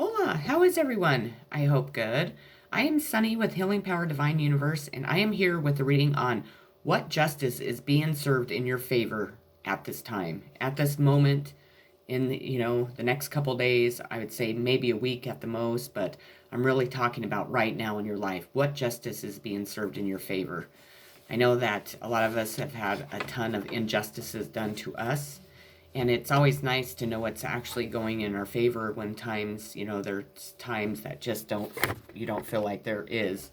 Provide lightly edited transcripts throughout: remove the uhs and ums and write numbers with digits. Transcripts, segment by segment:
Hola, how is everyone? I hope good. I am Sunny with Healing Power Divine Universe, and I am here with a reading on what justice is being served in your favor at this time, at this moment, in the next couple days. I would say maybe a week at the most, but I'm really talking about right now in your life. What justice is being served in your favor? I know that a lot of us have had a ton of injustices done to us, and it's always nice to know what's actually going in our favor when times, there's times that just you don't feel like there is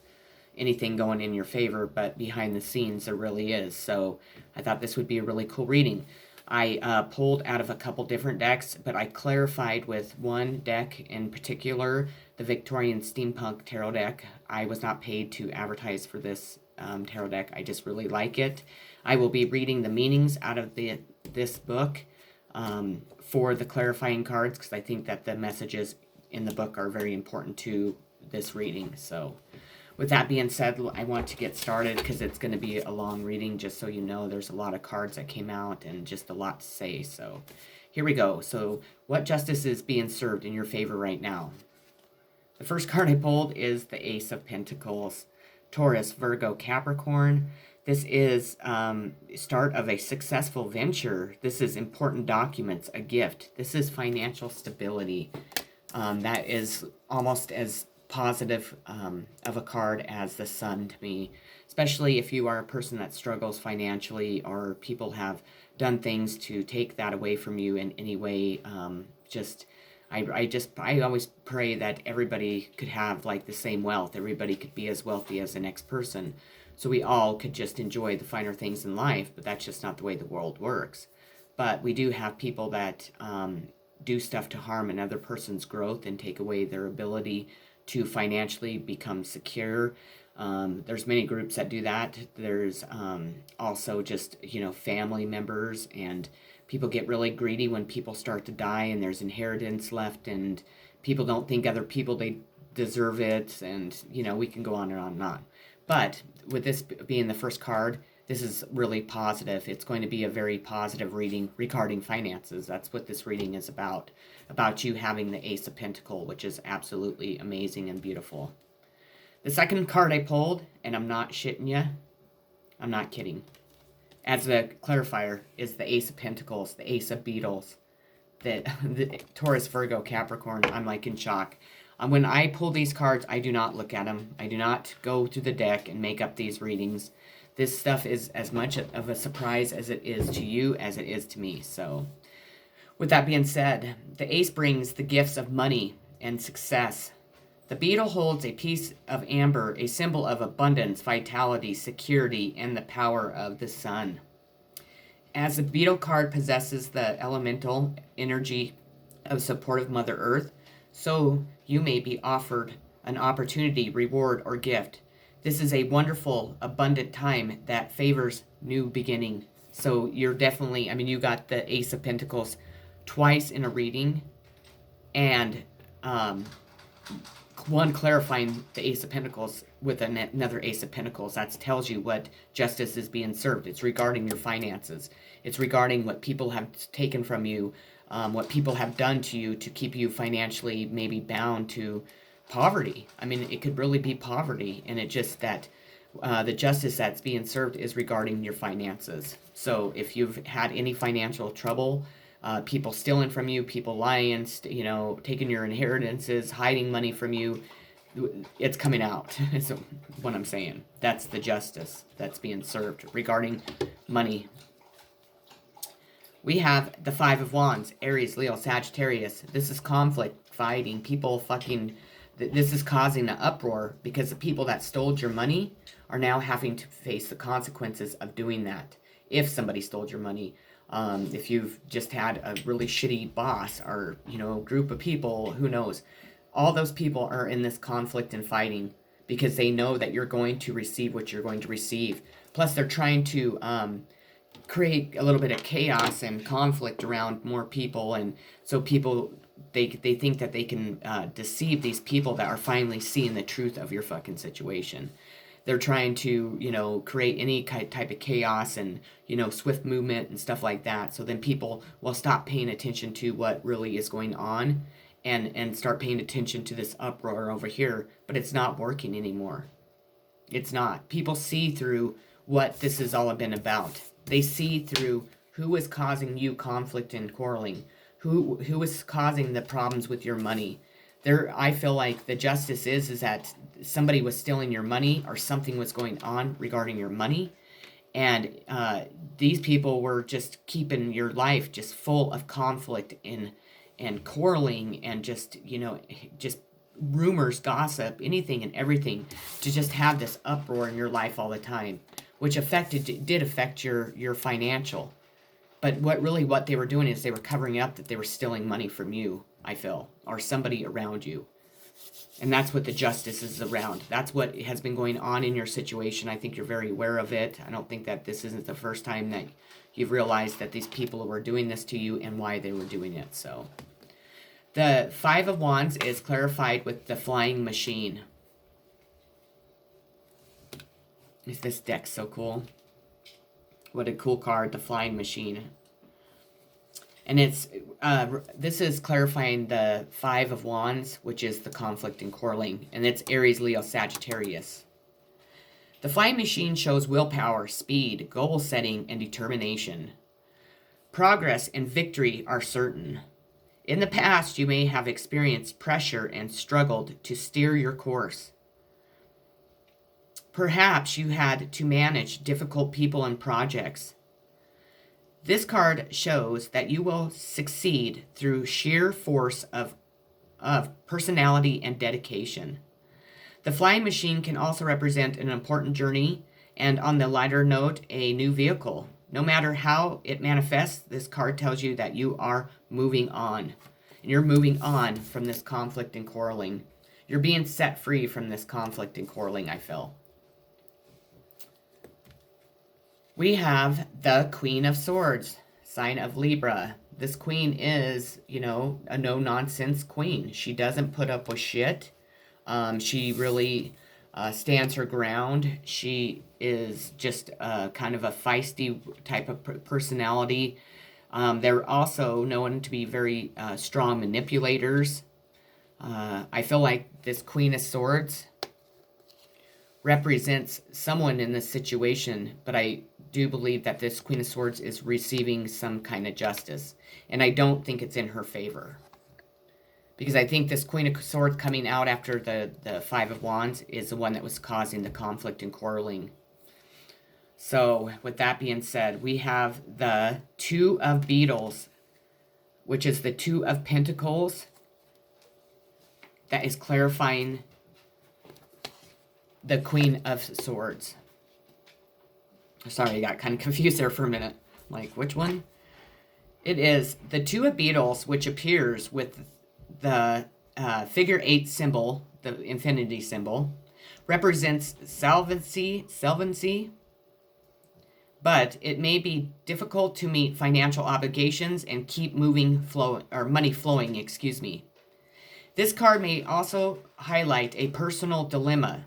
anything going in your favor, but behind the scenes there really is. So I thought this would be a really cool reading. I pulled out of a couple different decks, but I clarified with one deck in particular, the Victorian Steampunk Tarot deck. I was not paid to advertise for this tarot deck. I just really like it. I will be reading the meanings out of this book for the clarifying cards, because I think that the messages in the book are very important to this reading. So with that being said, I want to get started because it's going to be a long reading. Just so you know, there's a lot of cards that came out and just a lot to say. So here we go. So what justice is being served in your favor right now? The first card I pulled is the Ace of Pentacles. Taurus, Virgo, Capricorn. This is start of a successful venture. This is important documents, a gift. This is financial stability. That is almost as positive of a card as the Sun to me, especially if you are a person that struggles financially, or people have done things to take that away from you in any way. I always pray that everybody could have like the same wealth. Everybody could be as wealthy as the next person, so we all could just enjoy the finer things in life. But that's just not the way the world works. But we do have people that do stuff to harm another person's growth and take away their ability to financially become secure. There's many groups that do that. There's also just, family members, and people get really greedy when people start to die and there's inheritance left, and people don't think other people, they deserve it, and, we can go on and on and on. But with this being the first card, this is really positive. It's going to be a very positive reading regarding finances. That's what this reading is about you having the Ace of Pentacles, which is absolutely amazing and beautiful. The second card I pulled, and I'm not shitting you, I'm not kidding, as a clarifier, is the Ace of Pentacles, the Ace of Beetles, the Taurus, Virgo, Capricorn. I'm like in shock. When I pull these cards, I do not look at them. I do not go through the deck and make up these readings. This stuff is as much of a surprise as it is to you as it is to me. So with that being said, the Ace brings the gifts of money and success. The beetle holds a piece of amber, a symbol of abundance, vitality, security, and the power of the sun. As the beetle card possesses the elemental energy of supportive Mother Earth, so you may be offered an opportunity, reward, or gift. This is a wonderful, abundant time that favors new beginning. So you're definitely, you got the Ace of Pentacles twice in a reading, and one clarifying the Ace of Pentacles with another Ace of Pentacles. That tells you what justice is being served. It's regarding your finances. It's regarding what people have taken from you, what people have done to you to keep you financially maybe bound to poverty. It could really be poverty, and it just that the justice that's being served is regarding your finances. So if you've had any financial trouble, people stealing from you, people lying, taking your inheritances, hiding money from you, it's coming out. Is what I'm saying. That's the justice that's being served regarding money. We have the Five of Wands, Aries, Leo, Sagittarius. This is conflict, fighting, people fucking. This is causing an uproar because the people that stole your money are now having to face the consequences of doing that. If somebody stole your money, if you've just had a really shitty boss or, group of people, who knows? All those people are in this conflict and fighting because they know that you're going to receive what you're going to receive. Plus, they're trying to create a little bit of chaos and conflict around more people, and so people, they think that they can deceive these people that are finally seeing the truth of your fucking situation. They're trying to, create any type of chaos and, swift movement and stuff like that. So then people will stop paying attention to what really is going on, and start paying attention to this uproar over here, but it's not working anymore. It's not. People see through what this has all been about. They see through who is causing you conflict and quarreling, who is causing the problems with your money. There, I feel like the justice is that somebody was stealing your money or something was going on regarding your money, and these people were just keeping your life just full of conflict and quarreling and just just rumors, gossip, anything and everything, to just have this uproar in your life all the time, which did affect your financial. But what they were doing is they were covering up that they were stealing money from you, I feel, or somebody around you. And that's what the justice is around. That's what has been going on in your situation. I think you're very aware of it. I don't think that this isn't the first time that you've realized that these people were doing this to you and why they were doing it. So the Five of Wands is clarified with the Flying Machine. Is this deck so cool? What a cool card, the Flying Machine. And it's this is clarifying the Five of Wands, which is the conflict and quarreling, and it's Aries, Leo, Sagittarius. The Flying Machine shows willpower, speed, goal setting, and determination. Progress and victory are certain. In the past, you may have experienced pressure and struggled to steer your course. Perhaps you had to manage difficult people and projects. This card shows that you will succeed through sheer force of personality and dedication. The Flying Machine can also represent an important journey and, on the lighter note, a new vehicle. No matter how it manifests, this card tells you that you are moving on. And you're moving on from this conflict and quarreling. You're being set free from this conflict and quarreling, I feel. We have the Queen of Swords, sign of Libra. This queen is, a no-nonsense queen. She doesn't put up with shit. She really stands her ground. She is just kind of a feisty type of personality. They're also known to be very strong manipulators. I feel like this Queen of Swords represents someone in this situation, but I do believe that this Queen of Swords is receiving some kind of justice, and I don't think it's in her favor. Because I think this Queen of Swords coming out after the Five of Wands is the one that was causing the conflict and quarreling. So, with that being said, we have the Two of Beetles, which is the Two of Pentacles. That is clarifying the Queen of Swords. Sorry, I got kind of confused there for a minute. Like, which one? It is the Two of Beetles, which appears with the figure 8 symbol, the infinity symbol, represents solvency, but it may be difficult to meet financial obligations and keep money flowing, excuse me. This card may also highlight a personal dilemma.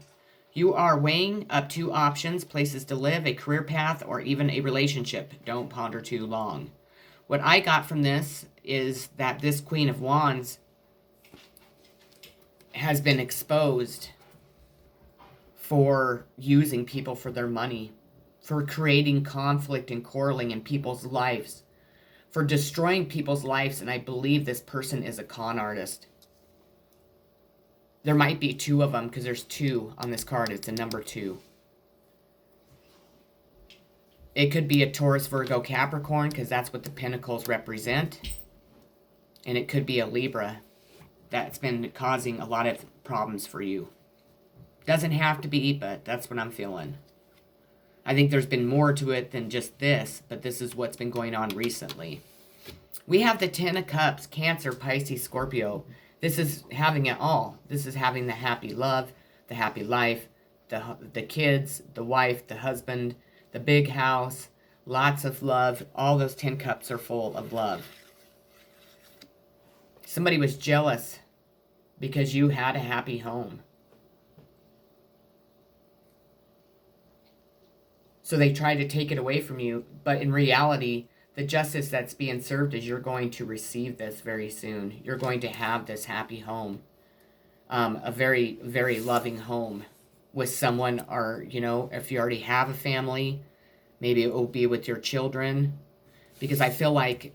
You are weighing up two options, places to live, a career path, or even a relationship. Don't ponder too long. What I got from this is that this Queen of Wands has been exposed for using people for their money, for creating conflict and quarreling in people's lives, for destroying people's lives, and I believe this person is a con artist. There might be two of them because there's two on this card. It's a number 2. It could be a Taurus, Virgo, Capricorn because that's what the Pentacles represent. And it could be a Libra that's been causing a lot of problems for you. Doesn't have to be, but that's what I'm feeling. I think there's been more to it than just this, but this is what's been going on recently. We have the Ten of Cups, Cancer, Pisces, Scorpio. This is having it all. This is having the happy love, the happy life, the kids, the wife, the husband, the big house, lots of love. All those 10 cups are full of love. Somebody was jealous because you had a happy home. So they tried to take it away from you, but in reality, The justice that's being served is you're going to receive this very soon. You're going to have this happy home, a very, very loving home with someone, or, if you already have a family, maybe it will be with your children. Because I feel like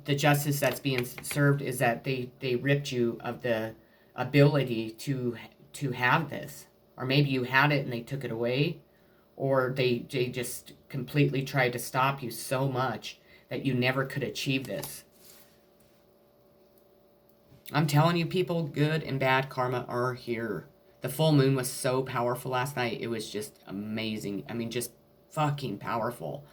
the justice that's being served is that they ripped you of the ability to have this. Or maybe you had it and they took it away. Or they just completely tried to stop you so much that you never could achieve this. I'm telling you, people, good and bad karma are here. The full moon was so powerful last night. It was just amazing. I mean, just fucking powerful.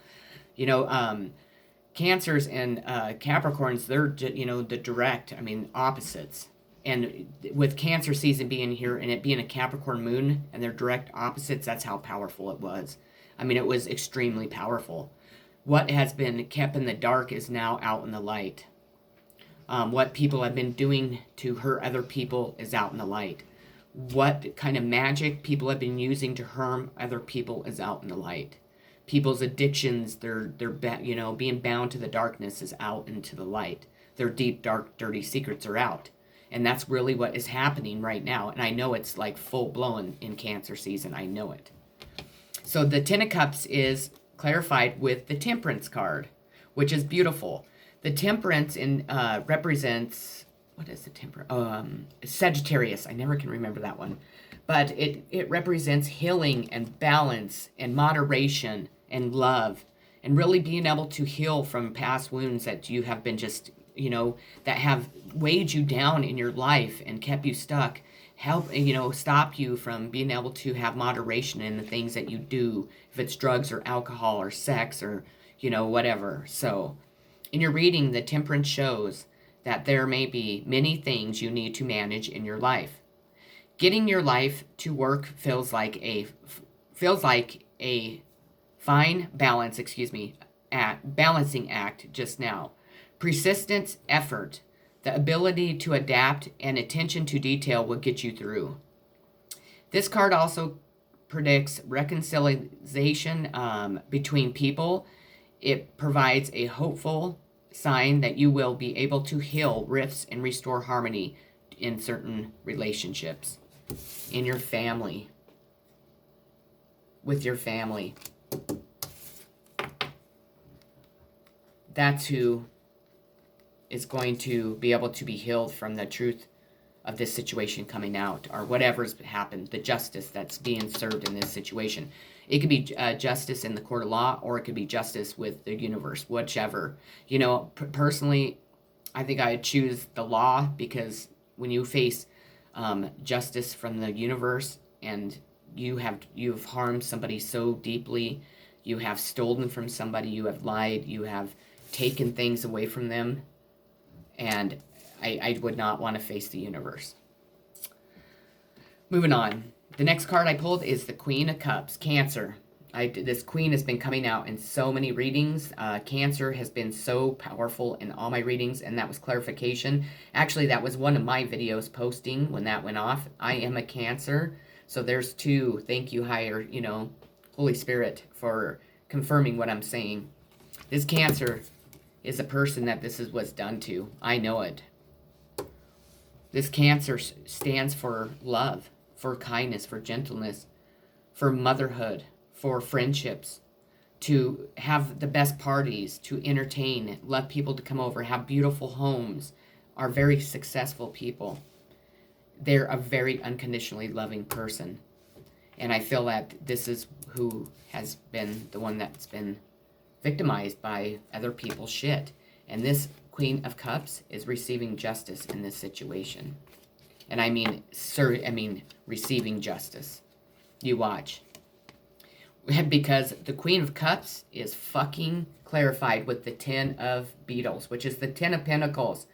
Cancers and Capricorns, they're, the direct, opposites. And with Cancer season being here and it being a Capricorn moon and they're direct opposites, that's how powerful it was. It was extremely powerful. What has been kept in the dark is now out in the light. What people have been doing to hurt other people is out in the light. What kind of magic people have been using to harm other people is out in the light. People's addictions, their being bound to the darkness is out into the light. Their deep, dark, dirty secrets are out. And that's really what is happening right now. And I know it's like full blown in Cancer season. I know it. So the Ten of Cups is clarified with the Temperance card, which is beautiful. The Temperance represents, what is the Temperance? Sagittarius. I never can remember that one. But it represents healing and balance and moderation and love and really being able to heal from past wounds that you have been just, that have weighed you down in your life and kept you stuck. Help, stop you from being able to have moderation in the things that you do, if it's drugs or alcohol or sex or, whatever. So in your reading, the Temperance shows that there may be many things you need to manage in your life. Getting your life to work feels like a fine balance, balancing act just now. Persistence, effort, the ability to adapt, and attention to detail will get you through. This card also predicts reconciliation between people. It provides a hopeful sign that you will be able to heal rifts and restore harmony in certain relationships, in your family, with your family. That's who is going to be able to be healed from the truth of this situation coming out, or whatever's happened, the justice that's being served in this situation. It could be justice in the court of law, or it could be justice with the universe, whichever. Personally, I think I choose the law, because when you face justice from the universe and you've harmed somebody so deeply, you have stolen from somebody, you have lied, you have taken things away from them, and I would not want to face the universe. Moving on. The next card I pulled is the Queen of Cups, Cancer. This queen has been coming out in so many readings. Cancer has been so powerful in all my readings, and that was clarification. Actually, that was one of my videos posting when that went off. I am a Cancer, so there's two. Thank you, higher, Holy Spirit, for confirming what I'm saying. This Cancer is a person that this is what's done to. I know it. This Cancer stands for love, for kindness, for gentleness, for motherhood, for friendships, to have the best parties, to entertain, love people to come over, have beautiful homes, are very successful people. They're a very unconditionally loving person. And I feel that this is who has been the one that's been victimized by other people's shit. And this Queen of Cups is receiving justice in this situation. And I mean receiving justice. You watch. Because the Queen of Cups is fucking clarified with the Ten of Beetles, which is the Ten of Pentacles.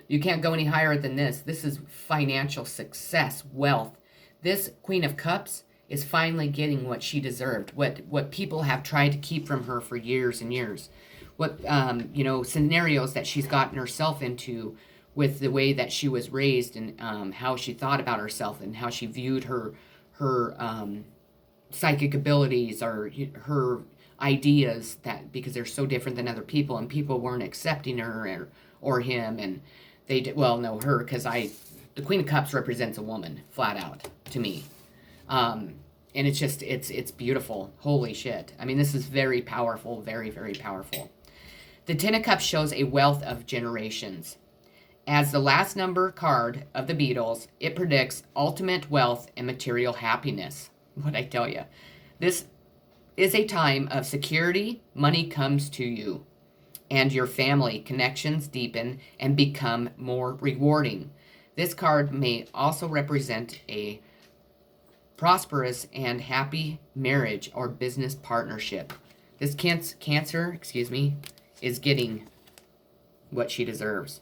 You can't go any higher than this. This is financial success, wealth. This Queen of Cups is finally getting what she deserved, what people have tried to keep from her for years and years. What, scenarios that she's gotten herself into with the way that she was raised, and how she thought about herself, and how she viewed her psychic abilities, or her ideas that because they're so different than other people and people weren't accepting her or him, and they did well no her because the Queen of Cups represents a woman flat out to me. And it's just it's beautiful. Holy shit. I mean, this is very powerful, very, very powerful. The Ten of Cups shows a wealth of generations. As the last number card of the Beatles, it predicts ultimate wealth and material happiness. What I tell you. This is a time of security. Money comes to you, and your family connections deepen and become more rewarding. This card may also represent a prosperous and happy marriage or business partnership. This Cancer, is getting what she deserves.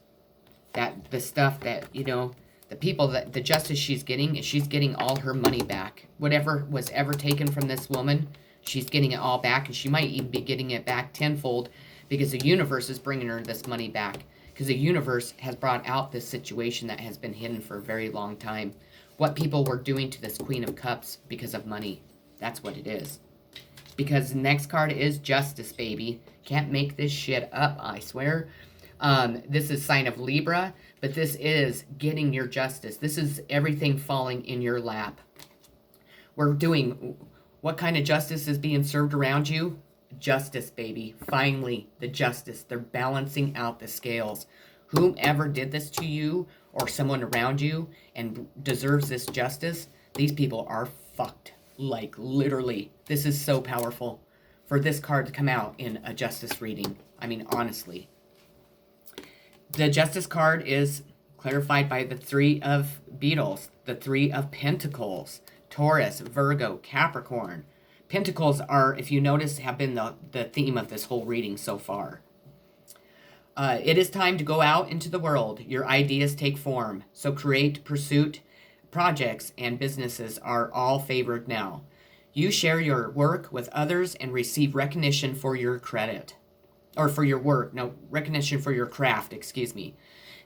That the stuff that, the people that the justice she's getting all her money back. Whatever was ever taken from this woman, she's getting it all back, and she might even be getting it back tenfold because the universe is bringing her this money back. Because the universe has brought out this situation that has been hidden for a very long time. What people were doing to this Queen of Cups because of money. That's what it is. Because the next card is Justice, baby. Can't make this shit up, I swear. This is sign of Libra, but this is getting your justice. This is everything falling in your lap. We're doing, what kind of justice is being served around you? Justice, baby. Finally, the justice. They're balancing out the scales. Whomever did this to you or someone around you and deserves this justice, these people are fucked. Like, literally. This is so powerful for this card to come out in a justice reading. I mean, honestly. The Justice card is clarified by the Three of Beetles, the Three of Pentacles, Taurus, Virgo, Capricorn. Pentacles are, if you notice, have been the theme of this whole reading so far. It is time to go out into the world. Your ideas take form. So create, pursuit, projects, and businesses are all favored now. You share your work with others and receive recognition for your credit. Or for your work. No, recognition for your craft, excuse me.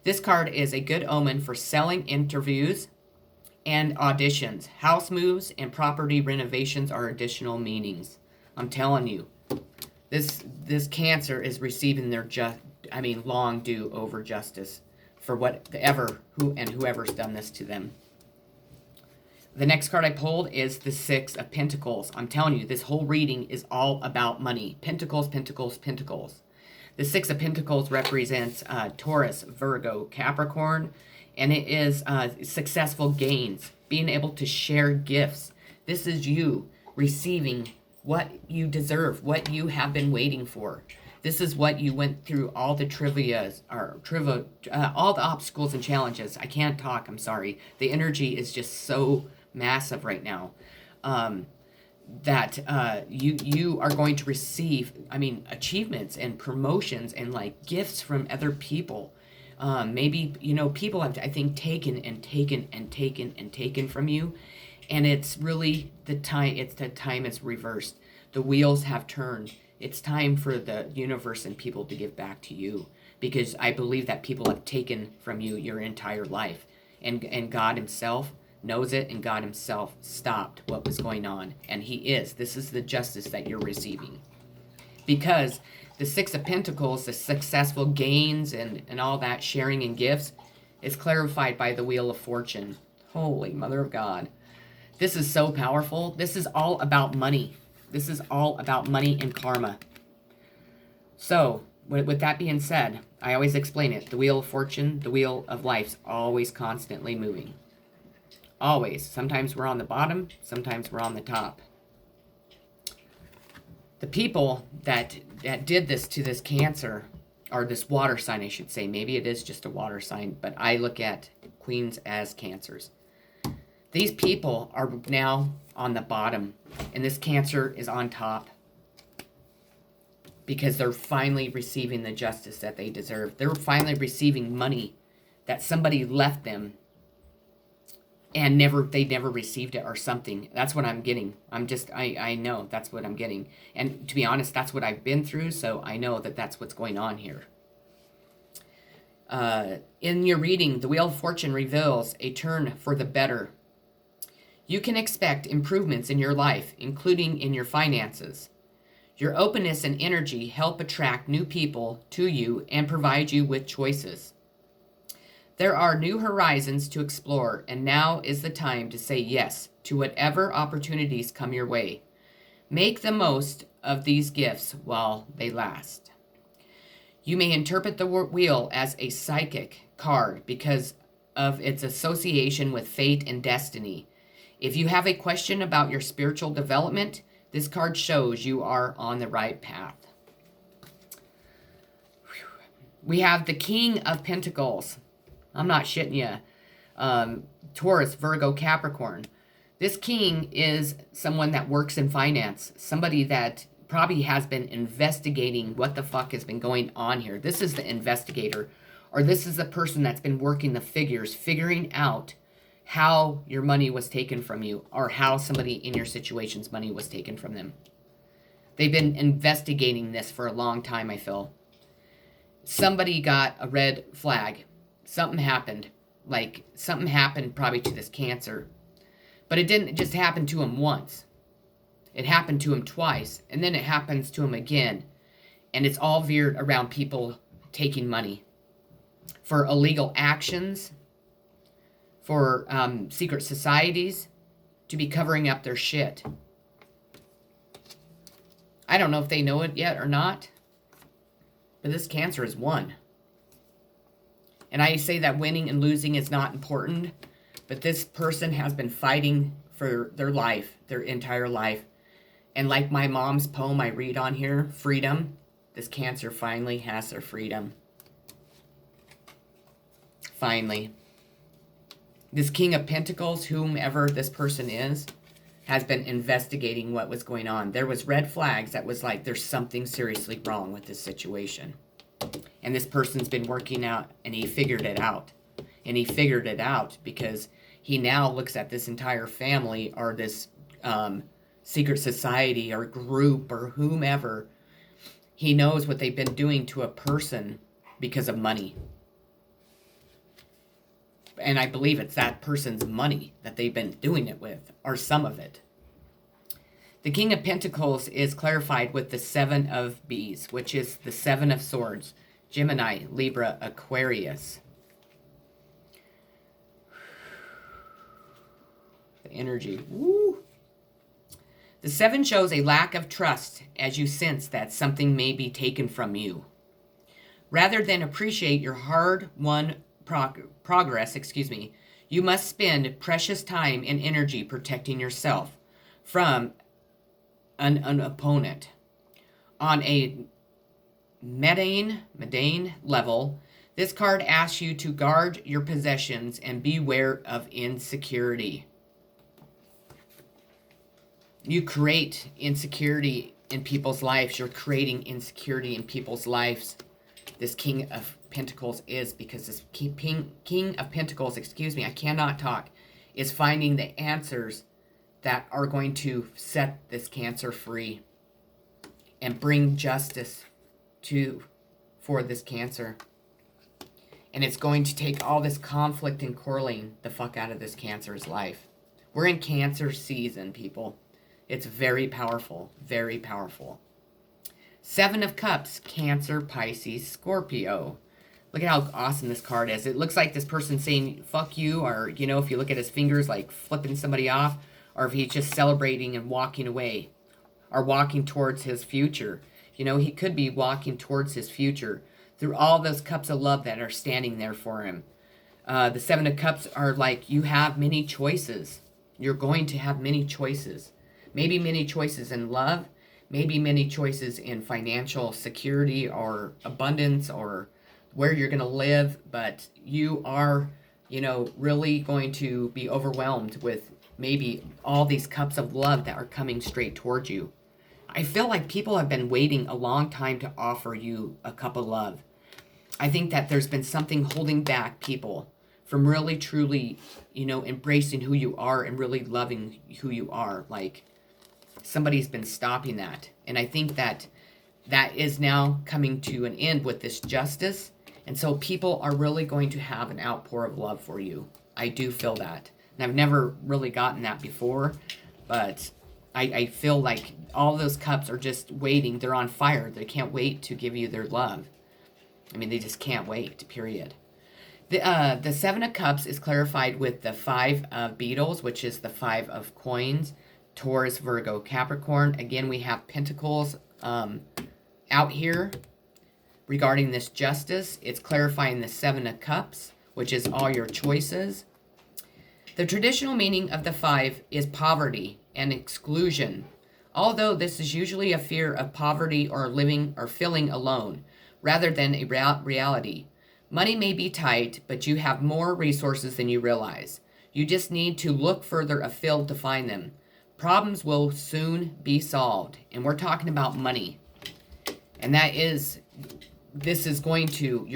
This card is a good omen for selling interviews and auditions. House moves and property renovations are additional meanings. I'm telling you. This Cancer is receiving their long due over justice for whoever's done this to them. The next card I pulled is the Six of Pentacles. I'm telling you, this whole reading is all about money. Pentacles, Pentacles, Pentacles. The Six of Pentacles represents Taurus, Virgo, Capricorn, and it is successful gains, being able to share gifts. This is you receiving what you deserve, what you have been waiting for. This is what you went through all the all the obstacles and challenges. I can't talk, I'm sorry. The energy is just so massive right now. That you are going to receive, achievements and promotions and like gifts from other people. Maybe, people have, I think, taken from you. And it's really the time is reversed. The wheels have turned. It's time for the universe and people to give back to you. Because I believe that people have taken from you your entire life. And God himself knows it, and God himself stopped what was going on. And this is the justice that you're receiving. Because the Six of Pentacles, the successful gains and all that sharing and gifts, is clarified by the Wheel of Fortune. Holy Mother of God. This is so powerful. This is all about money. This is all about money and karma. So, with that being said, I always explain it. The Wheel of Fortune, the Wheel of Life's always constantly moving. Always. Sometimes we're on the bottom, sometimes we're on the top. The people that did this to this Cancer, or this water sign, I should say. Maybe it is just a water sign, but I look at Queens as Cancers. These people are now on the bottom, and this Cancer is on top. Because they're finally receiving the justice that they deserve. They're finally receiving money that somebody left them and they never received it or something. That's what I'm getting. I know that's what I'm getting. And to be honest, that's what I've been through, so I know that that's what's going on here. In your reading, the Wheel of Fortune reveals a turn for the better. You can expect improvements in your life, including in your finances. Your openness and energy help attract new people to you and provide you with choices. There are new horizons to explore, and now is the time to say yes to whatever opportunities come your way. Make the most of these gifts while they last. You may interpret the wheel as a psychic card because of its association with fate and destiny. If you have a question about your spiritual development, this card shows you are on the right path. We have the King of Pentacles. I'm not shitting you. Taurus, Virgo, Capricorn. This king is someone that works in finance. Somebody that probably has been investigating what the fuck has been going on here. This is the investigator. Or this is the person that's been working the figures, figuring out how your money was taken from you, or how somebody in your situation's money was taken from them. They've been investigating this for a long time, I feel. Somebody got a red flag. Something happened. Like, something happened probably to this Cancer. But it didn't just happen to him once. It happened to him twice, and then it happens to him again. And it's all veered around people taking money for illegal actions, for secret societies to be covering up their shit. I don't know if they know it yet or not, but this Cancer is won. And I say that winning and losing is not important, but this person has been fighting for their life, their entire life. And like my mom's poem I read on here, freedom, this Cancer finally has their freedom. Finally. This King of Pentacles, whomever this person is, has been investigating what was going on. There was red flags that was like, there's something seriously wrong with this situation. And this person's been working out, and he figured it out. And he figured it out because he now looks at this entire family, or this secret society or group or whomever. He knows what they've been doing to a person because of money. And I believe it's that person's money that they've been doing it with, or some of it. The King of Pentacles is clarified with the Seven of Bees, which is the Seven of Swords. Gemini, Libra, Aquarius. The energy. Woo! The Seven shows a lack of trust as you sense that something may be taken from you. Rather than appreciate your hard-won progress, you must spend precious time and energy protecting yourself from an opponent. On a mundane level, this card asks you to guard your possessions and beware of insecurity. You create insecurity in people's lives. You're creating insecurity in people's lives. This King of Pentacles is, because this King of Pentacles, I cannot talk, is finding the answers that are going to set this Cancer free and bring justice for this Cancer. And it's going to take all this conflict and quarreling the fuck out of this Cancer's life. We're in Cancer season, people. It's very powerful, very powerful. Seven of Cups, Cancer, Pisces, Scorpio. Look at how awesome this card is. It looks like this person's saying, fuck you, or, if you look at his fingers, like flipping somebody off, or if he's just celebrating and walking away, or walking towards his future. He could be walking towards his future through all those cups of love that are standing there for him. The Seven of Cups are like, you have many choices. You're going to have many choices. Maybe many choices in love, maybe many choices in financial security or abundance or where you're going to live, but you are, really going to be overwhelmed with maybe all these cups of love that are coming straight towards you. I feel like people have been waiting a long time to offer you a cup of love. I think that there's been something holding back people from really, truly, embracing who you are and really loving who you are. Like, somebody's been stopping that. And I think that is now coming to an end with this justice. And so people are really going to have an outpour of love for you. I do feel that. And I've never really gotten that before, but I feel like all those cups are just waiting. They're on fire. They can't wait to give you their love. I mean, they just can't wait, period. The Seven of Cups is clarified with the Five of Beetles, which is the Five of Coins, Taurus, Virgo, Capricorn. Again, we have Pentacles out here regarding this justice. It's clarifying the Seven of Cups, which is all your choices. The traditional meaning of the five is poverty and exclusion, although this is usually a fear of poverty or living or feeling alone, rather than a reality. Money may be tight, but you have more resources than you realize. You just need to look further afield to find them. Problems will soon be solved. And we're talking about money. And you're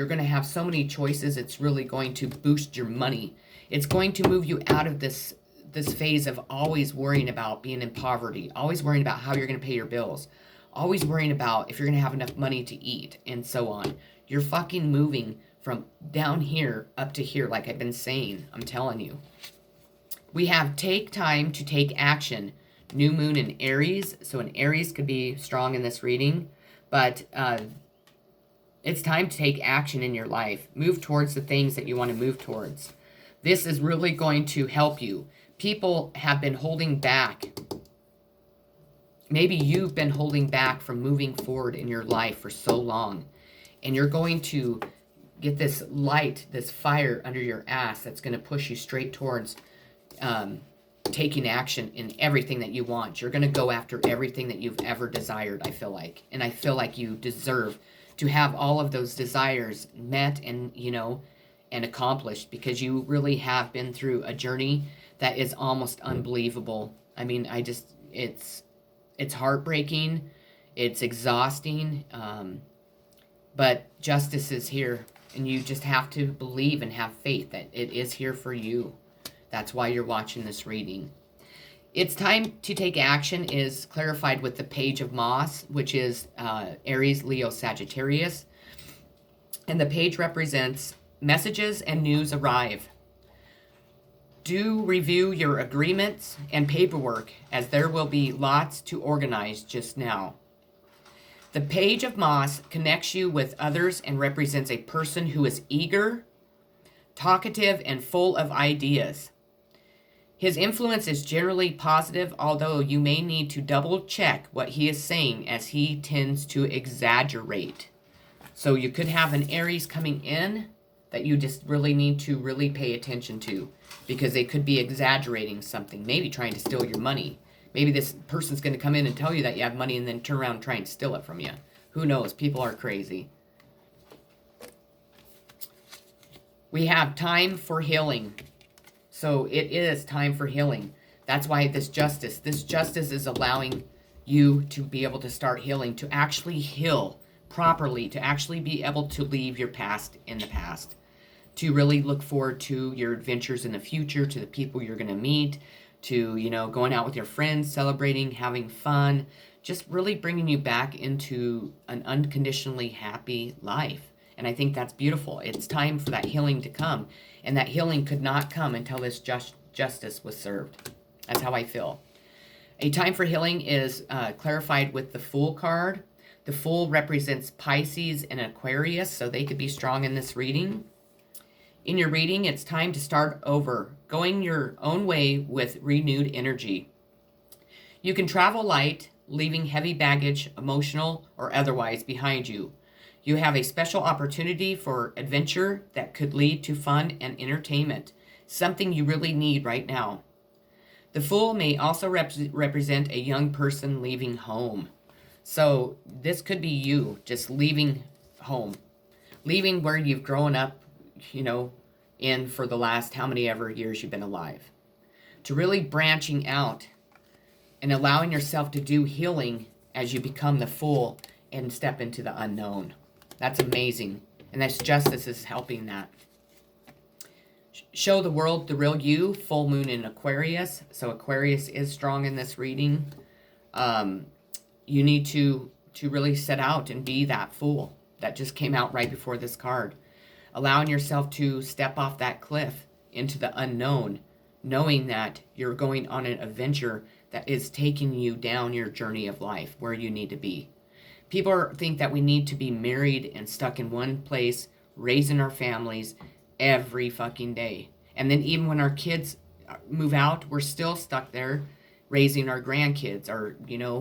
going to have so many choices. It's really going to boost your money. It's going to move you out of this phase of always worrying about being in poverty, always worrying about how you're going to pay your bills, always worrying about if you're going to have enough money to eat, and so on. You're fucking moving from down here up to here, like I've been saying. I'm telling you. We have take time to take action. New moon in Aries. So an Aries could be strong in this reading. But it's time to take action in your life. Move towards the things that you want to move towards. This is really going to help you. People have been holding back. Maybe you've been holding back from moving forward in your life for so long. And you're going to get this light, this fire under your ass that's going to push you straight towards taking action in everything that you want. You're going to go after everything that you've ever desired, I feel like. And I feel like you deserve to have all of those desires met and, and accomplished, because you really have been through a journey that is almost unbelievable. I mean, it's heartbreaking. It's exhausting. But justice is here, and you just have to believe and have faith that it is here for you. That's why you're watching this reading. It's time to take action is clarified with the Page of Moss, which is Aries, Leo, Sagittarius. And the page represents messages and news arrive. Do review your agreements and paperwork, as there will be lots to organize just now. The Page of Moss connects you with others and represents a person who is eager, talkative, and full of ideas. His influence is generally positive, although you may need to double check what he is saying, as he tends to exaggerate. So you could have an Aries coming in that you just really need to really pay attention to, because they could be exaggerating something, maybe trying to steal your money. Maybe this person's going to come in and tell you that you have money and then turn around and try and steal it from you. Who knows? People are crazy. We have time for healing. So it is time for healing. That's why this justice is allowing you to be able to start healing, to actually heal properly, to actually be able to leave your past in the past, to really look forward to your adventures in the future, to the people you're going to meet, to, going out with your friends, celebrating, having fun, just really bringing you back into an unconditionally happy life. And I think that's beautiful. It's time for that healing to come. And that healing could not come until this justice was served. That's how I feel. A time for healing is clarified with the Fool card. The Fool represents Pisces and Aquarius, so they could be strong in this reading. In your reading, it's time to start over, going your own way with renewed energy. You can travel light, leaving heavy baggage, emotional or otherwise, behind you. You have a special opportunity for adventure that could lead to fun and entertainment, something you really need right now. The Fool may also represent a young person leaving home. So this could be you just leaving home, leaving where you've grown up, in for the last how many ever years you've been alive, to really branching out and allowing yourself to do healing as you become the Fool and step into the unknown. That's amazing. And that's justice is helping that. Show the world the real you, full moon in Aquarius. So Aquarius is strong in this reading. You need to really set out and be that Fool that just came out right before this card. Allowing yourself to step off that cliff into the unknown, knowing that you're going on an adventure that is taking you down your journey of life where you need to be. People think that we need to be married and stuck in one place, raising our families every fucking day. And then even when our kids move out, we're still stuck there raising our grandkids or,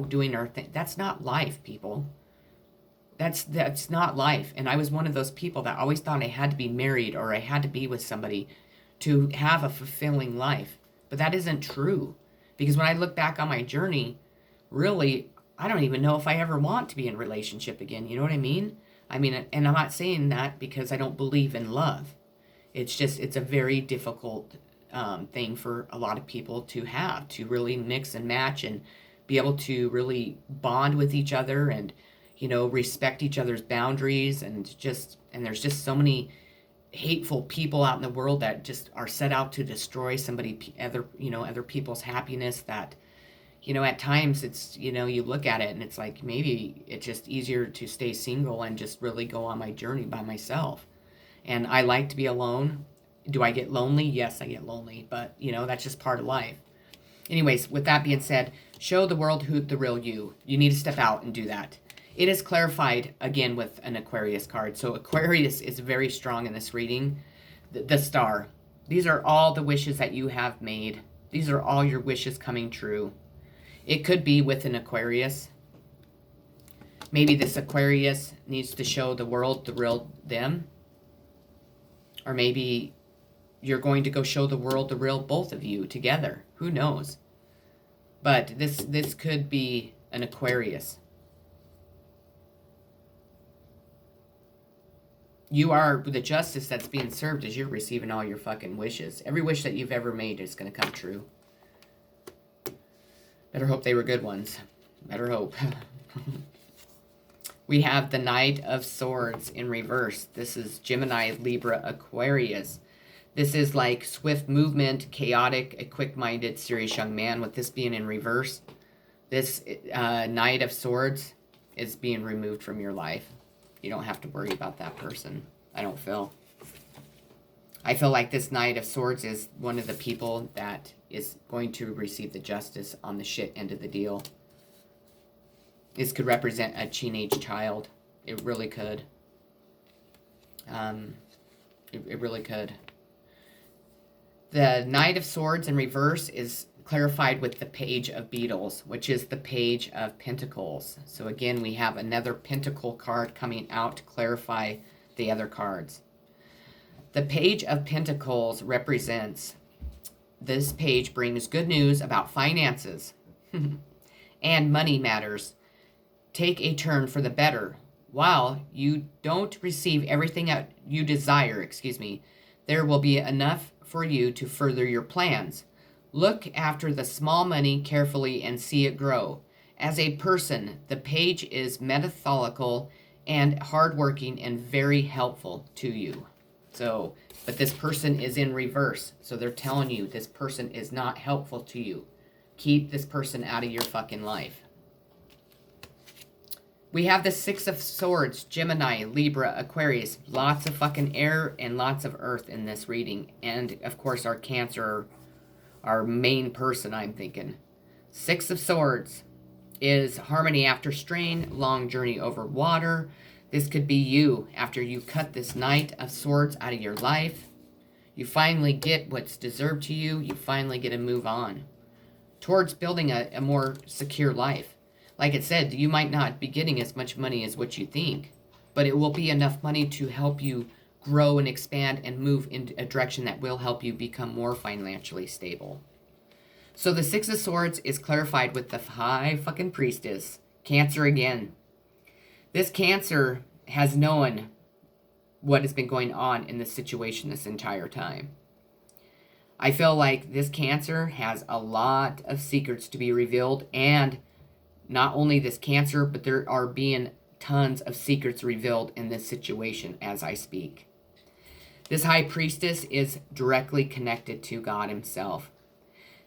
doing our thing. That's not life, people. That's not life. And I was one of those people that always thought I had to be married or I had to be with somebody to have a fulfilling life. But that isn't true. Because when I look back on my journey, really, I don't even know if I ever want to be in a relationship again. You know what I mean? And I'm not saying that because I don't believe in love. It's a very difficult thing for a lot of people to have, to really mix and match and be able to really bond with each other and, respect each other's boundaries and there's just so many hateful people out in the world that just are set out to destroy other people's happiness that, at times it's, you look at it and it's like, maybe it's just easier to stay single and just really go on my journey by myself. And I like to be alone. Do I get lonely? Yes, I get lonely, but that's just part of life. Anyways, with that being said, show the world who the real you. You need to step out and do that. It is clarified again with an Aquarius card. So Aquarius is very strong in this reading. The star. These are all the wishes that you have made. These are all your wishes coming true. It could be with an Aquarius. Maybe this Aquarius needs to show the world the real them. Or maybe you're going to go show the world the real both of you together. Who knows? But this could be an Aquarius. You are the justice that's being served as you're receiving all your fucking wishes. Every wish that you've ever made is going to come true. Better hope they were good ones. Better hope. We have the Knight of Swords in reverse. This is Gemini, Libra, Aquarius. This is like swift movement, chaotic, a quick-minded, serious young man. With this being in reverse, this Knight of Swords is being removed from your life. You don't have to worry about that person. I don't feel. I feel like this Knight of Swords is one of the people that is going to receive the justice on the shit end of the deal. This could represent a teenage child. It really could. It really could. The Knight of Swords in reverse is clarified with the Page of Beetles, which is the Page of Pentacles. So again, we have another Pentacle card coming out to clarify the other cards. The Page of Pentacles represents, this page brings good news about finances and money matters. Take a turn for the better. While you don't receive everything that you desire, there will be enough for you to further your plans. Look after the small money carefully and see it grow. As a person, the page is methodical and hardworking and very helpful to you. So, but this person is in reverse. So they're telling you this person is not helpful to you. Keep this person out of your fucking life. We have the Six of Swords, Gemini, Libra, Aquarius. Lots of fucking air and lots of earth in this reading. And, of course, our Cancer, our main person, I'm thinking. Six of Swords is harmony after strain, long journey over water. This could be you after you cut this Knight of Swords out of your life. You finally get what's deserved to you. You finally get to move on towards building a more secure life. Like it said, you might not be getting as much money as what you think, but it will be enough money to help you grow and expand and move in a direction that will help you become more financially stable. So the Six of Swords is clarified with the High fucking Priestess, Cancer again. This Cancer has known what has been going on in this situation this entire time. I feel like this Cancer has a lot of secrets to be revealed, and not only this Cancer, but there are being tons of secrets revealed in this situation as I speak. This High Priestess is directly connected to God himself.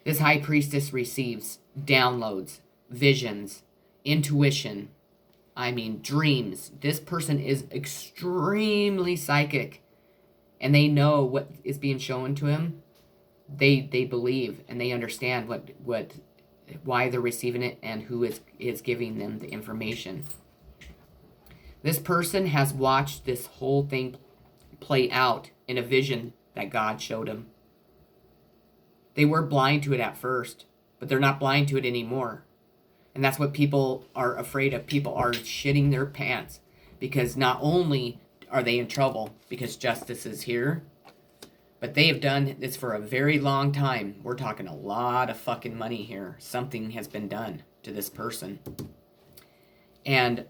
This High Priestess receives downloads, visions, intuition, dreams. This person is extremely psychic, and they know what is being shown to him. They believe, and they understand what why they're receiving it, and who is giving them the information. This person has watched this whole thing play out in a vision that God showed them. They were blind to it at first, but they're not blind to it anymore. And that's what people are afraid of. People are shitting their pants because not only are they in trouble because justice is here, but they have done this for a very long time. We're talking a lot of fucking money here. Something has been done to this person. And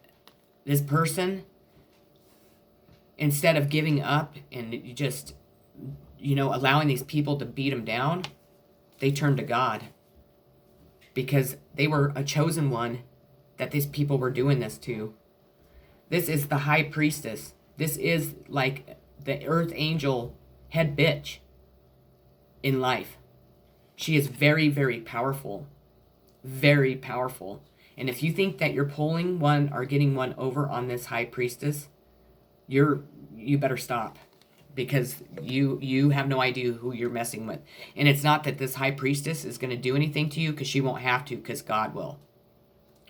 this person, instead of giving up and just, allowing these people to beat them down, they turned to God. Because they were a chosen one that these people were doing this to. This is the high priestess. This is like the earth angel head bitch in life. She is very, very powerful. Very powerful. And if you think that you're pulling one or getting one over on this high priestess, you better stop. Because you have no idea who you're messing with. And it's not that this high priestess is going to do anything to you, because she won't have to, because God will.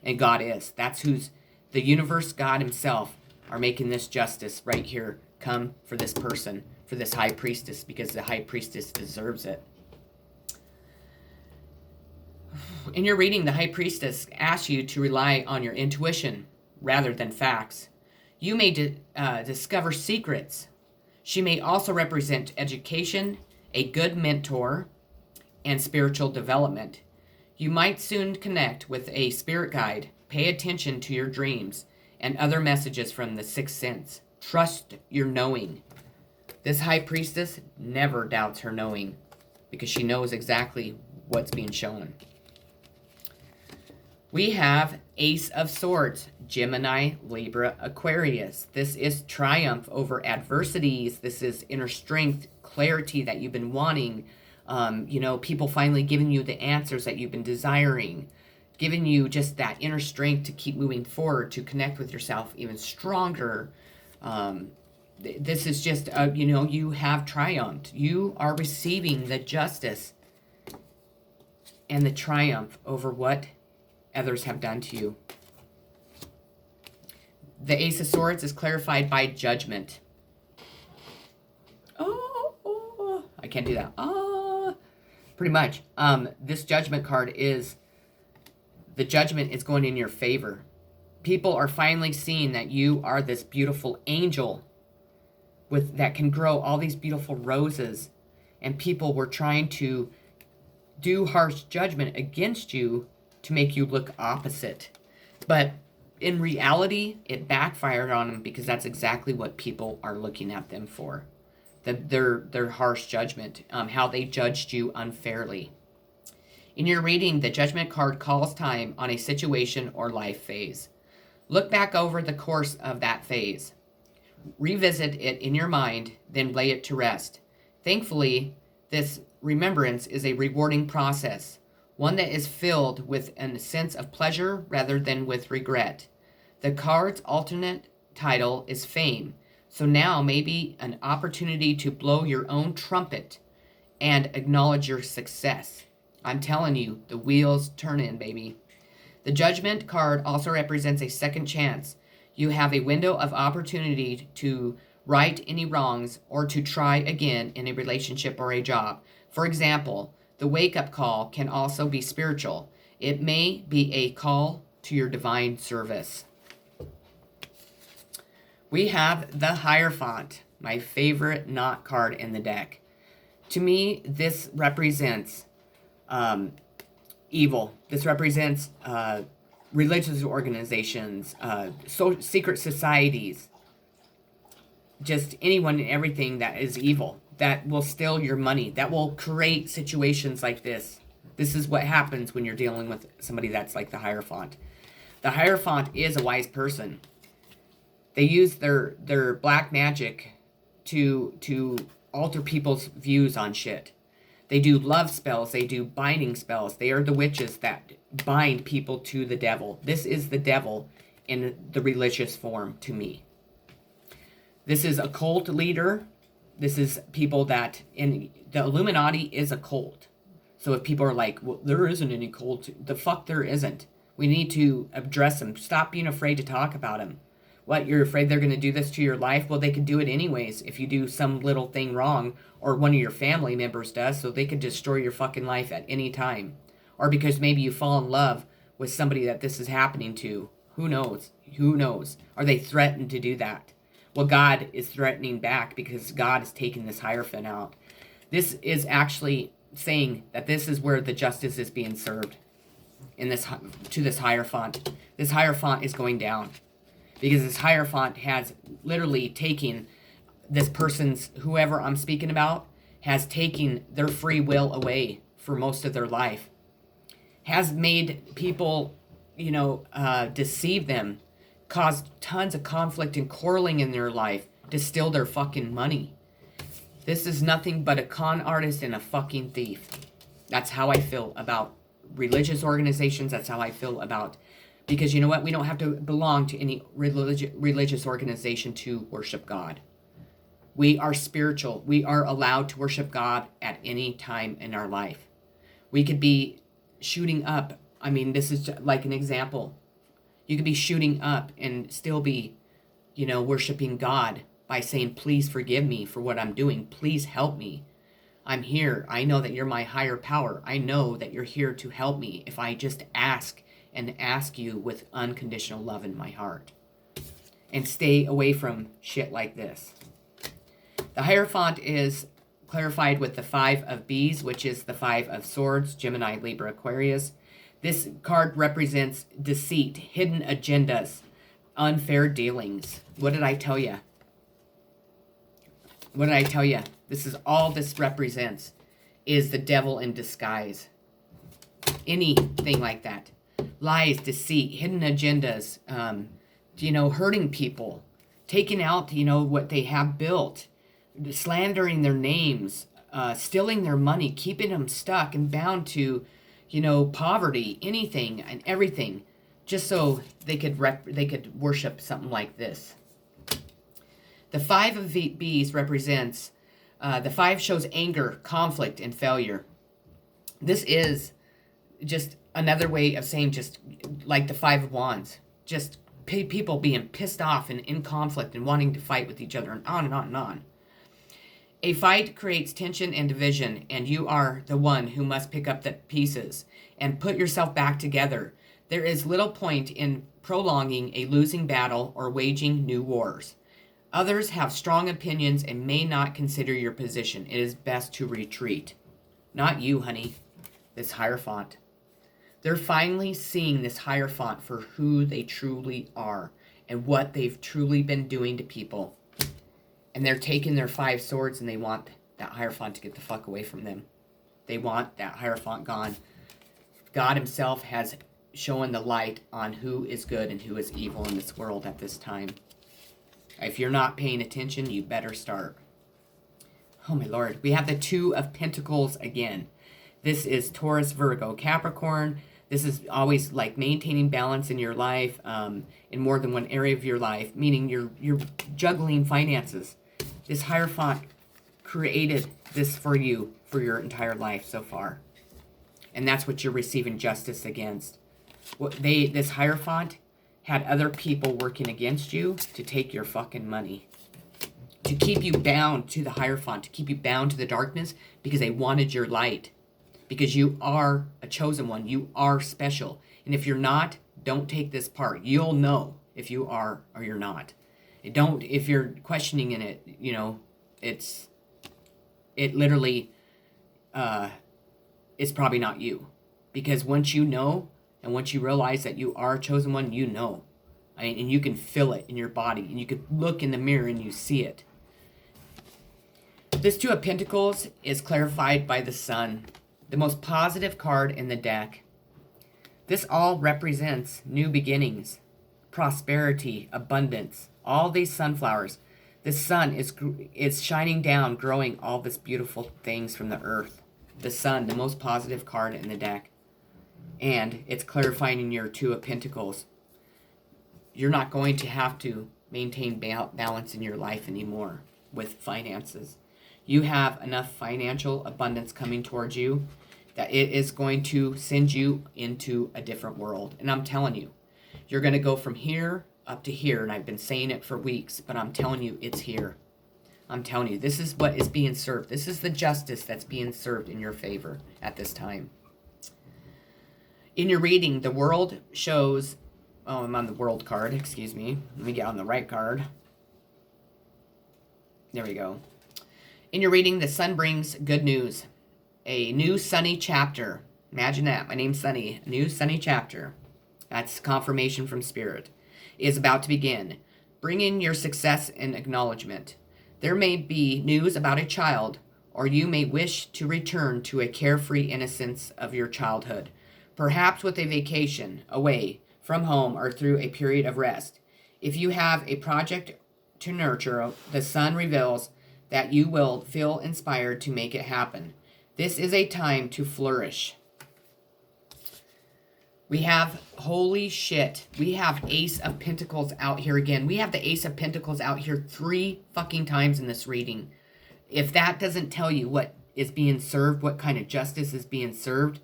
And God is. That's who's the universe, God himself, are making this justice right here come for this person, for this high priestess, because the high priestess deserves it. In your reading, the high priestess asks you to rely on your intuition rather than facts. You may discover secrets. She may also represent education, a good mentor, and spiritual development. You might soon connect with a spirit guide. Pay attention to your dreams and other messages from the sixth sense. Trust your knowing. This high priestess never doubts her knowing because she knows exactly what's being shown. We have Ace of Swords, Gemini, Libra, Aquarius. This is triumph over adversities. This is inner strength, clarity that you've been wanting. People finally giving you the answers that you've been desiring. Giving you just that inner strength to keep moving forward, to connect with yourself even stronger. This is just, you have triumphed. You are receiving the justice and the triumph over what others have done to you. The Ace of Swords is clarified by judgment. I can't do that. Pretty much. This judgment card is, the judgment is going in your favor. People are finally seeing that you are this beautiful angel that can grow all these beautiful roses. And people were trying to do harsh judgment against you to make you look opposite. But in reality, it backfired on them, because that's exactly what people are looking at them for. Their harsh judgment, how they judged you unfairly. In your reading, the judgment card calls time on a situation or life phase. Look back over the course of that phase. Revisit it in your mind, then lay it to rest. Thankfully, this remembrance is a rewarding process. One that is filled with a sense of pleasure rather than with regret. The card's alternate title is Fame, so now may be an opportunity to blow your own trumpet and acknowledge your success. I'm telling you, the wheels turning, baby. The Judgment card also represents a second chance. You have a window of opportunity to right any wrongs or to try again in a relationship or a job. For example, the wake-up call can also be spiritual. It may be a call to your divine service. We have the Hierophant, my favorite not card in the deck. To me, this represents evil. This represents religious organizations, secret societies, just anyone and everything that is evil, that will steal your money, that will create situations like this. This is what happens when you're dealing with somebody that's like the Hierophant. The Hierophant is a wise person. They use their black magic to alter people's views on shit. They do love spells. They do binding spells. They are the witches that bind people to the devil. This is the devil in the religious form to me. This is a cult leader. This is people that, in the Illuminati is a cult. So if people are like, well, there isn't any cold, the fuck there isn't. We need to address them. Stop being afraid to talk about them. What, you're afraid they're going to do this to your life? Well, they could do it anyways if you do some little thing wrong, or one of your family members does, so they could destroy your fucking life at any time. Or because maybe you fall in love with somebody that this is happening to. Who knows? Who knows? Are they threatened to do that? Well, God is threatening back because God is taking this Hierophant out. This is actually saying that this is where the justice is being served in this to this Hierophant. This Hierophant is going down because this Hierophant has literally taken this person's, whoever I'm speaking about, has taken their free will away for most of their life, has made people, deceive them, caused tons of conflict and quarreling in their life to steal their fucking money. This is nothing but a con artist and a fucking thief. That's how I feel about religious organizations. That's how I feel about, because you know what? We don't have to belong to any religious organization to worship God. We are spiritual. We are allowed to worship God at any time in our life. We could be shooting up. I mean, this is like an example. You could be shooting up and still be, worshiping God by saying, please forgive me for what I'm doing. Please help me. I'm here. I know that you're my higher power. I know that you're here to help me if I just ask and ask you with unconditional love in my heart. And stay away from shit like this. The Hierophant is clarified with the 5 of Bees, which is the 5 of Swords, Gemini, Libra, Aquarius. This card represents deceit, hidden agendas, unfair dealings. What did I tell you? What did I tell you? This is all this represents, is the devil in disguise. Anything like that. Lies, deceit, hidden agendas, hurting people, taking out, what they have built, slandering their names, stealing their money, keeping them stuck and bound to, poverty, anything and everything, just so they could worship something like this. The 5 of Bees represents, the 5 shows anger, conflict, and failure. This is just another way of saying, just like the 5 of Wands, just people being pissed off and in conflict and wanting to fight with each other, and on and on and on. A fight creates tension and division, and you are the one who must pick up the pieces and put yourself back together. There is little point in prolonging a losing battle or waging new wars. Others have strong opinions and may not consider your position. It is best to retreat. Not you, honey. This Hierophant. They're finally seeing this Hierophant for who they truly are and what they've truly been doing to people. And they're taking their 5 swords and they want that Hierophant to get the fuck away from them. They want that Hierophant gone. God himself has shown the light on who is good and who is evil in this world at this time. If you're not paying attention, you better start. Oh my Lord. We have the 2 of Pentacles again. This is Taurus, Virgo, Capricorn. This is always like maintaining balance in your life, in more than one area of your life, meaning you're juggling finances. This Hierophant created this for you for your entire life so far. And that's what you're receiving justice against. This Hierophant had other people working against you to take your fucking money. To keep you bound to the Hierophant, to keep you bound to the darkness, because they wanted your light. Because you are a chosen one. You are special. And if you're not, don't take this part. You'll know if you are or you're not. If you're questioning in it, it literally is probably not you. Because once you know, and once you realize that you are a chosen one, you know. And you can feel it in your body. And you can look in the mirror and you see it. This 2 of Pentacles is clarified by the Sun. The most positive card in the deck. This all represents new beginnings, prosperity, abundance, all these sunflowers. The sun is shining down, growing all this beautiful things from the earth. The Sun, the most positive card in the deck. And it's clarifying in your 2 of Pentacles. You're not going to have to maintain balance in your life anymore with finances. You have enough financial abundance coming towards you that it is going to send you into a different world. And I'm telling you, you're going to go from here up to here. And I've been saying it for weeks, but I'm telling you, it's here. I'm telling you, this is what is being served. This is the justice that's being served in your favor at this time. In your reading, the world shows... Oh, I'm on the world card. Excuse me. Let me get on the right card. There we go. In your reading, the sun brings good news. A new sunny chapter. Imagine that. My name's Sunny. A new sunny chapter. That's confirmation from Spirit. Is about to begin. Bring in your success and acknowledgement. There may be news about a child, or you may wish to return to a carefree innocence of your childhood. Perhaps with a vacation away from home or through a period of rest. If you have a project to nurture, the sun reveals that you will feel inspired to make it happen. This is a time to flourish. We have, holy shit, we have Ace of Pentacles out here again. We have the Ace of Pentacles out here 3 fucking times in this reading. If that doesn't tell you what is being served, what kind of justice is being served,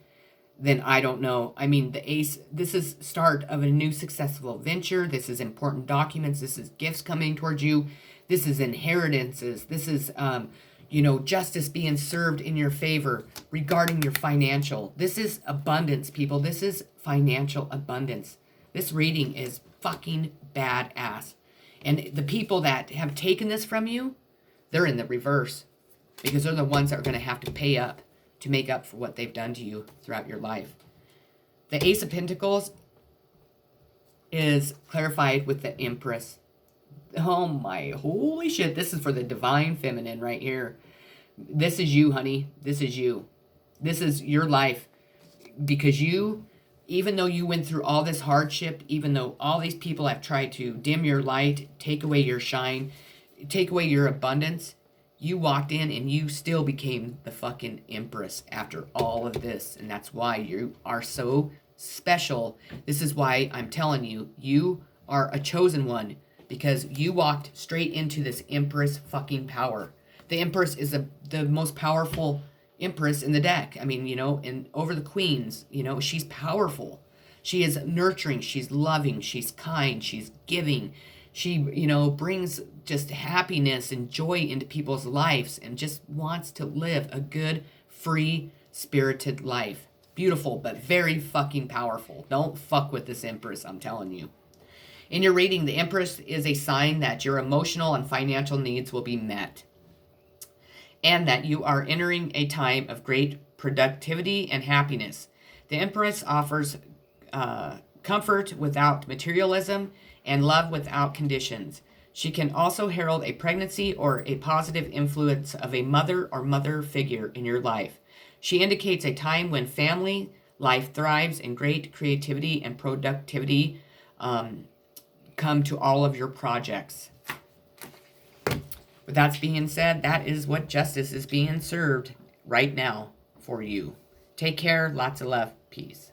then I don't know. I mean, the Ace, this is start of a new successful venture. This is important documents. This is gifts coming towards you. This is inheritances. This is, justice being served in your favor regarding your financial. This is abundance, people. This is financial abundance. This reading is fucking badass. And the people that have taken this from you, they're in the reverse. Because they're the ones that are going to have to pay up to make up for what they've done to you throughout your life. The Ace of Pentacles is clarified with the Empress. Oh my, holy shit. This is for the Divine Feminine right here. This is you, honey. This is you. This is your life. Because you, even though you went through all this hardship, even though all these people have tried to dim your light, take away your shine, take away your abundance, you walked in and you still became the fucking Empress after all of this. And that's why you are so special. This is why I'm telling you, you are a chosen one. Because you walked straight into this Empress fucking power. The Empress is the most powerful Empress in the deck. I mean, and over the Queens, she's powerful. She is nurturing. She's loving. She's kind. She's giving. She, brings just happiness and joy into people's lives and just wants to live a good, free, spirited life. Beautiful, but very fucking powerful. Don't fuck with this Empress, I'm telling you. In your reading, the Empress is a sign that your emotional and financial needs will be met. And that you are entering a time of great productivity and happiness. The Empress offers comfort without materialism and love without conditions. She can also herald a pregnancy or a positive influence of a mother or mother figure in your life. She indicates a time when family life thrives and great creativity and productivity come to all of your projects. With that being said, that is what justice is being served right now for you. Take care. Lots of love. Peace.